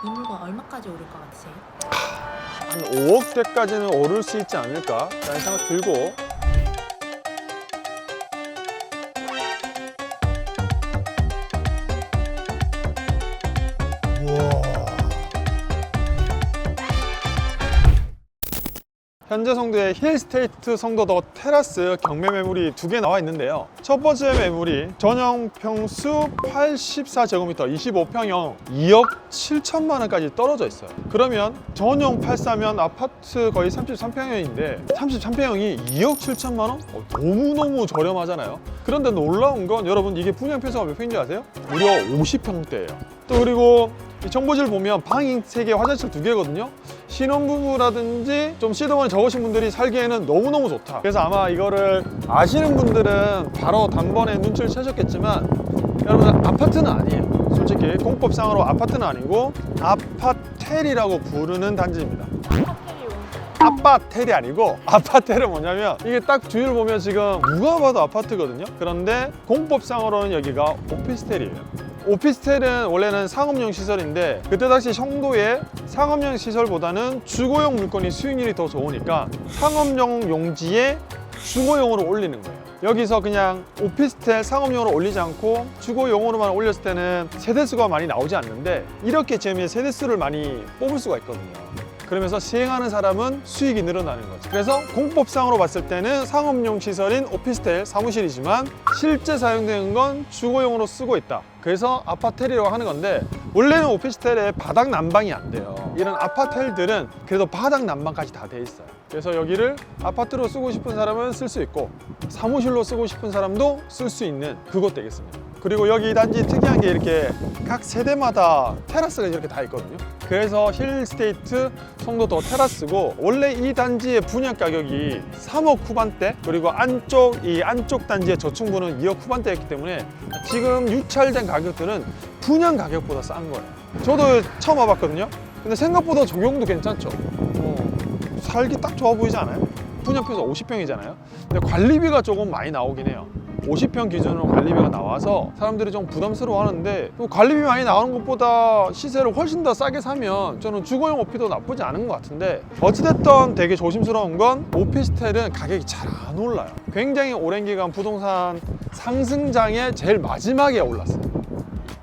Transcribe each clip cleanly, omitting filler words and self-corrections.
이 물건 얼마까지 오를 것 같으세요? 한 5억대까지는 오를 수 있지 않을까 라는 생각 들고, 현재 성도의 힐스테이트 성도 더 테라스 경매 매물이 2개 나와 있는데요. 첫 번째 매물이 전용 평수 84제곱미터 25평형 2억 7천만 원까지 떨어져 있어요. 그러면 전용 84면 아파트 거의 33평형인데 33평형이 2억 7천만 원? 너무너무 저렴하잖아요. 그런데 놀라운 건 여러분, 이게 분양 평수가 몇 평인지 아세요? 무려 50평대예요. 또 그리고 이 정보지를 보면 방이 3개, 화장실 2개거든요. 신혼부부라든지 좀 시드머니 적으신 분들이 살기에는 너무너무 좋다. 그래서 아마 이거를 아시는 분들은 바로 단번에 눈치를 채셨겠지만, 여러분, 아파트는 아니에요. 솔직히 공법상으로 아파트는 아니고 아파텔이라고 부르는 단지입니다. 아파텔이 아니고, 아파텔은 뭐냐면 이게 딱 주위를 보면 지금 누가 봐도 아파트거든요. 그런데 공법상으로는 여기가 오피스텔이에요. 오피스텔은 원래는 상업용 시설인데, 그때 당시 청도에 상업용 시설보다는 주거용 물건이 수익률이 더 좋으니까 상업용 용지에 주거용으로 올리는 거예요. 여기서 그냥 오피스텔 상업용으로 올리지 않고 주거용으로만 올렸을 때는 세대수가 많이 나오지 않는데, 이렇게 지으면 세대수를 많이 뽑을 수가 있거든요. 그러면서 시행하는 사람은 수익이 늘어나는 거죠. 그래서 공법상으로 봤을 때는 상업용 시설인 오피스텔 사무실이지만 실제 사용되는 건 주거용으로 쓰고 있다. 그래서 아파텔이라고 하는 건데, 원래는 오피스텔에 바닥 난방이 안 돼요. 이런 아파텔들은 그래도 바닥 난방까지 다 돼 있어요. 그래서 여기를 아파트로 쓰고 싶은 사람은 쓸 수 있고, 사무실로 쓰고 싶은 사람도 쓸 수 있는 그곳 되겠습니다. 그리고 여기 단지 특이한 게 이렇게 각 세대마다 테라스가 이렇게 다 있거든요. 그래서 힐스테이트 성도 더 테라스고, 원래 이 단지의 분양 가격이 3억 후반대, 그리고 이 안쪽 단지의 저층부는 2억 후반대였기 때문에 지금 유찰된 가격들은 분양 가격보다 싼 거예요. 저도 처음 와봤거든요. 근데 생각보다 적용도 괜찮죠. 살기 딱 좋아 보이지 않아요? 분양표에서 50평이잖아요. 근데 관리비가 조금 많이 나오긴 해요. 50평 기준으로 관리비가 나와서 사람들이 좀 부담스러워 하는데, 관리비 많이 나오는 것보다 시세를 훨씬 더 싸게 사면 저는 주거용 오피도 나쁘지 않은 것 같은데, 어찌됐든 되게 조심스러운 건 오피스텔은 가격이 잘 안 올라요. 굉장히 오랜 기간 부동산 상승장의 제일 마지막에 올랐어요.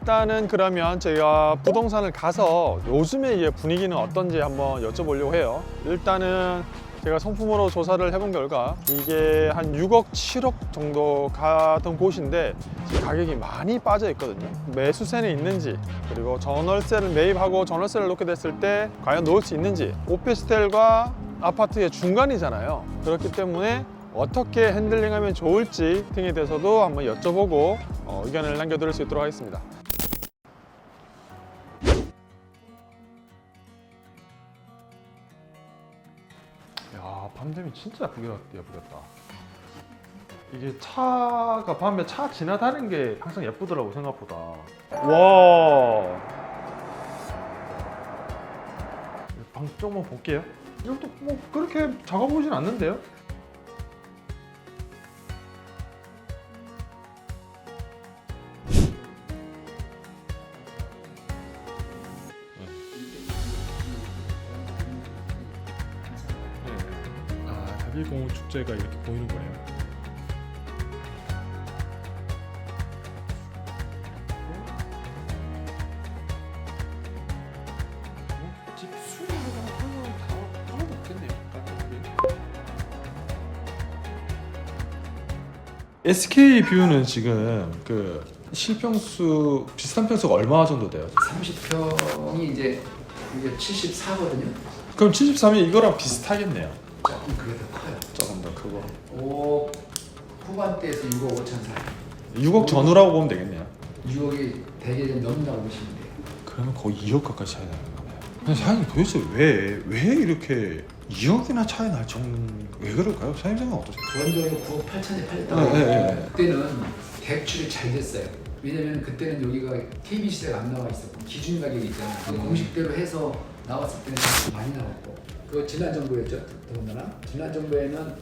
일단은 그러면 제가 부동산을 가서 요즘에 이게 분위기는 어떤지 한번 여쭤보려고 해요. 일단은 제가 성품으로 조사를 해본 결과 이게 한 6억, 7억 정도 가던 곳인데 지금 가격이 많이 빠져 있거든요. 매수세는 있는지, 그리고 전월세를 매입하고 전월세를 놓게 됐을 때 과연 놓을 수 있는지, 오피스텔과 아파트의 중간이잖아요. 그렇기 때문에 어떻게 핸들링하면 좋을지 등에 대해서도 한번 여쭤보고 의견을 남겨드릴 수 있도록 하겠습니다. 야, 밤 되면 진짜 예쁘겠다. 이게 차가 밤에 차 지나다니는 게 항상 예쁘더라고, 생각보다. 와, 방 조금만 볼게요. 이것도 뭐 그렇게 작아 보이진 않는데요? 공원 축제가 이렇게 보이는 거네요. 집 수리하다가 하나도 없겠네요. SK 뷰는 지금 그 실평수 비슷한 평수가 얼마 정도 돼요? 30평이 이제 이게 74거든요. 그럼 73이 이거랑 비슷하겠네요. 조금 그게 더 커요. 조금 더 크고. 5억 후반대에서 6억 5천 사이. 6억 전후라고 보면 되겠네요. 6억이 대개 좀 넘는다고 보시면 돼요. 그러면 거의 2억 가까이 차이 나는 거네요. 근데 사장님 도대체 왜 이렇게 2억이나 차이 날 정도, 왜 그럴까요? 사장님 생각 어떠세요? 원정이 9억 8천에 팔렸다고. 네. 그때는 대출이 잘 됐어요. 왜냐면 그때는 여기가 KB 시대가 안 나와 있었고 기준 가격이 있잖아요. 공식대로 해서 나왔을 때는 많이 나왔고. 그 지난 정부였죠. 더군다나 지난 정부에는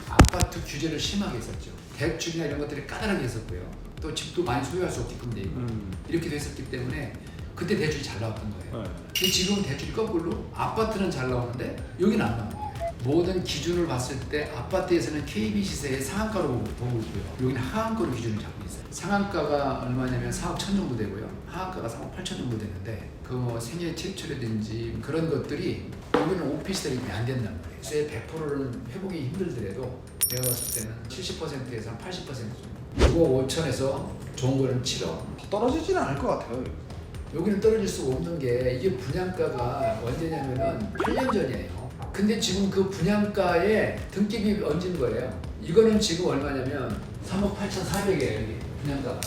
아파트 규제를 심하게 했었죠. 대출이나 이런 것들이 까다롭게 했었고요. 또 집도 많이 소유할 수 없게끔 돼 있고 이렇게 됐었기 때문에 그때 대출이 잘 나왔던 거예요. 네. 근데 지금은 대출이 거꾸로 아파트는 잘 나오는데 여기는 안 나오는 거예요. 모든 기준을 봤을 때 아파트에서는 KB 시세의 상한가로 보고 있고요. 여기는 하한가로 기준을 잡고 있어요. 상한가가 얼마냐면 4억 1천 정도 되고요. 하한가가 3억 8천 정도 되는데 그 뭐 생애 최초라든지 그런 것들이 여기는 오피스텔이 안 된단 말이에요. 시세의 100%는 회복이 힘들더라도 내가 봤을 때는 70%에서 한 80% 정도. 6억 5천에서 좋은 거는 7억. 떨어지지는 않을 것 같아요. 여기는 떨어질 수가 없는 게 이게 분양가가 언제냐면은 8년 전이에요. 근데 지금 그 분양가에 등기비 얹은 거예요. 이거는 지금 얼마냐면 3억 8,400이에요. 이게 분양가가.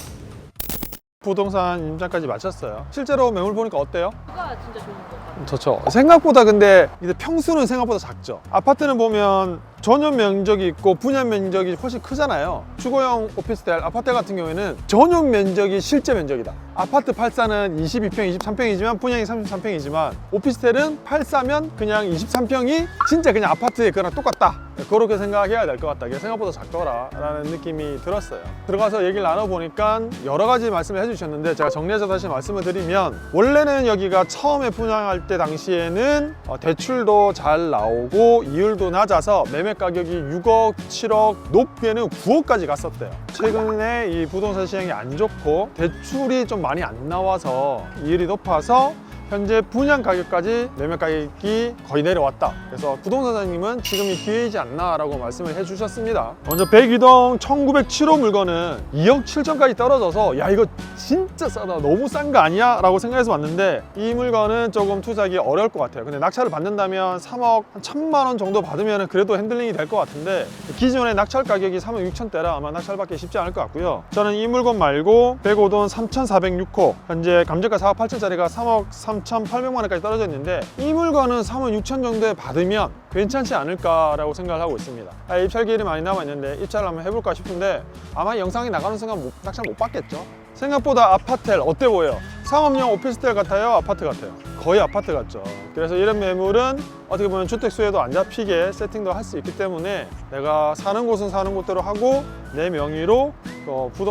부동산 임장까지 마쳤어요. 실제로 매물 보니까 어때요? 그가 진짜 좋은 것 같아요. 좋죠. 생각보다 근데 이제 평수는 생각보다 작죠. 아파트는 보면 전용 면적이 있고 분양 면적이 훨씬 크잖아요. 주거용 오피스텔 아파트 같은 경우에는 전용 면적이 실제 면적이다. 아파트 84는 22평, 23평이지만 분양이 33평이지만 오피스텔은 84면 그냥 23평이 진짜 그냥 아파트에 그랑 똑같다. 그렇게 생각해야 될 것 같다. 이게 생각보다 작더라라는 느낌이 들었어요. 들어가서 얘기를 나눠보니까 여러 가지 말씀을 해주셨는데 제가 정리해서 다시 말씀을 드리면 원래는 여기가 처음에 분양할 때 당시에는 대출도 잘 나오고 이율도 낮아서 매매 가격이 6억, 7억, 높게는 9억까지 갔었대요. 최근에 이 부동산 시장이 안 좋고 대출이 좀 많이 안 나와서 이율이 높아서 현재 분양 가격까지 매매 가격이 거의 내려왔다. 그래서 부동산 사장님은 지금이 기회이지 않나 라고 말씀을 해주셨습니다. 먼저 102동 1907호 물건은 2억 7천까지 떨어져서 야 이거 진짜 싸다, 너무 싼 거 아니야? 라고 생각해서 왔는데 이 물건은 조금 투자하기 어려울 것 같아요. 근데 낙찰을 받는다면 3억 1천만 원 정도 받으면 그래도 핸들링이 될 것 같은데 기존의 낙찰 가격이 3억 6천대라 아마 낙찰받기 쉽지 않을 것 같고요. 저는 이 물건 말고 105동 3406호 현재 감정가 4억 8천짜리가 3억 3,800만 원까지 떨어져 있는데 이 물건은 3억 6천 정도에 받으면 괜찮지 않을까라고 생각을 하고 있습니다. 입찰기일이 많이 남아있는데 입찰을 한번 해볼까 싶은데 아마 영상이 나가는 순간 낙찰 못 받겠죠. 생각보다 아파텔 어때 보여요? 상업용 오피스텔 같아요? 아파트 같아요? 거의 아파트 같죠. 그래서 이런 매물은 어떻게 보면 주택 수요도 안 잡히게 세팅도 할 수 있기 때문에 내가 사는 곳은 사는 곳대로 하고 내 명의로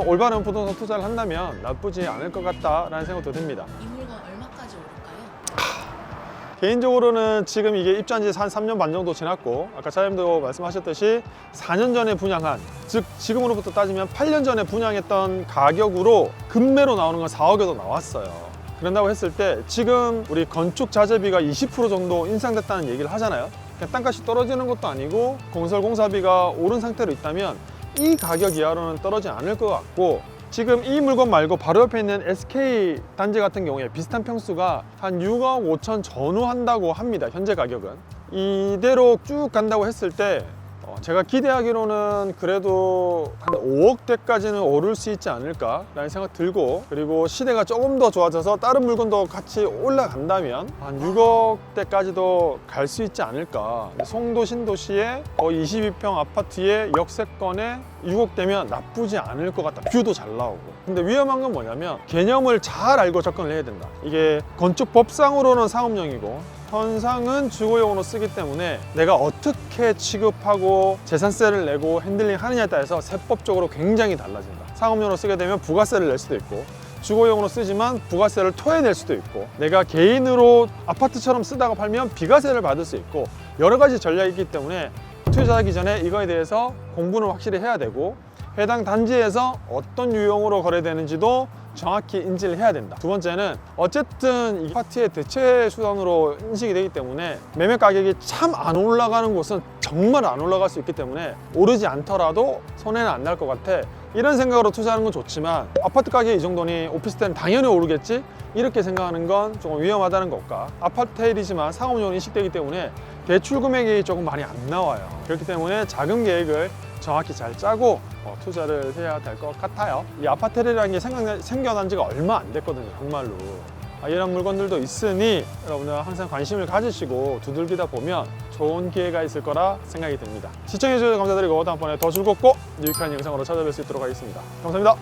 올바른 부동산 투자를 한다면 나쁘지 않을 것 같다라는 생각도 듭니다. 이 물건 얼마까지 오를까요? 개인적으로는 지금 이게 입주한 지 한 3년 반 정도 지났고 아까 차장님도 말씀하셨듯이 4년 전에 분양한, 즉 지금으로부터 따지면 8년 전에 분양했던 가격으로 급매로 나오는 건 4억에도 나왔어요. 그런다고 했을 때 지금 우리 건축 자재비가 20% 정도 인상됐다는 얘기를 하잖아요. 그냥 땅값이 떨어지는 것도 아니고 건설 공사비가 오른 상태로 있다면 이 가격 이하로는 떨어지지 않을 것 같고, 지금 이 물건 말고 바로 옆에 있는 SK 단지 같은 경우에 비슷한 평수가 한 6억 5천 전후한다고 합니다. 현재 가격은. 이대로 쭉 간다고 했을 때 제가 기대하기로는 그래도 한 5억대까지는 오를 수 있지 않을까라는 생각 들고, 그리고 시대가 조금 더 좋아져서 다른 물건도 같이 올라간다면 한 6억대까지도 갈 수 있지 않을까. 송도 신도시에 22평 아파트의 역세권에 6억대면 나쁘지 않을 것 같다. 뷰도 잘 나오고. 근데 위험한 건 뭐냐면 개념을 잘 알고 접근을 해야 된다. 이게 건축법상으로는 상업용이고 현상은 주거용으로 쓰기 때문에 내가 어떻게 취급하고 재산세를 내고 핸들링 하느냐에 따라서 세법적으로 굉장히 달라진다. 상업용으로 쓰게 되면 부가세를 낼 수도 있고, 주거용으로 쓰지만 부가세를 토해낼 수도 있고, 내가 개인으로 아파트처럼 쓰다가 팔면 비과세를 받을 수 있고, 여러 가지 전략이 있기 때문에 투자하기 전에 이거에 대해서 공부는 확실히 해야 되고, 해당 단지에서 어떤 유형으로 거래되는지도 정확히 인지를 해야 된다. 두 번째는 어쨌든 이 아파트의 대체 수단으로 인식이 되기 때문에 매매 가격이 참 안 올라가는 곳은 정말 안 올라갈 수 있기 때문에 오르지 않더라도 손해는 안 날 것 같아. 이런 생각으로 투자하는 건 좋지만 아파트 가격이 이 정도니 오피스텔은 당연히 오르겠지? 이렇게 생각하는 건 조금 위험하다는 것과, 아파트이지만 상업용으로 인식되기 때문에 대출 금액이 조금 많이 안 나와요. 그렇기 때문에 자금 계획을 정확히 잘 짜고 투자를 해야 될 것 같아요. 이 아파트라는 게 생겨난 지가 얼마 안 됐거든요, 정말로. 이런 물건들도 있으니 여러분들 항상 관심을 가지시고 두들기다 보면 좋은 기회가 있을 거라 생각이 듭니다. 시청해주셔서 감사드리고 다음번에 더 즐겁고 유익한 영상으로 찾아뵐 수 있도록 하겠습니다. 감사합니다.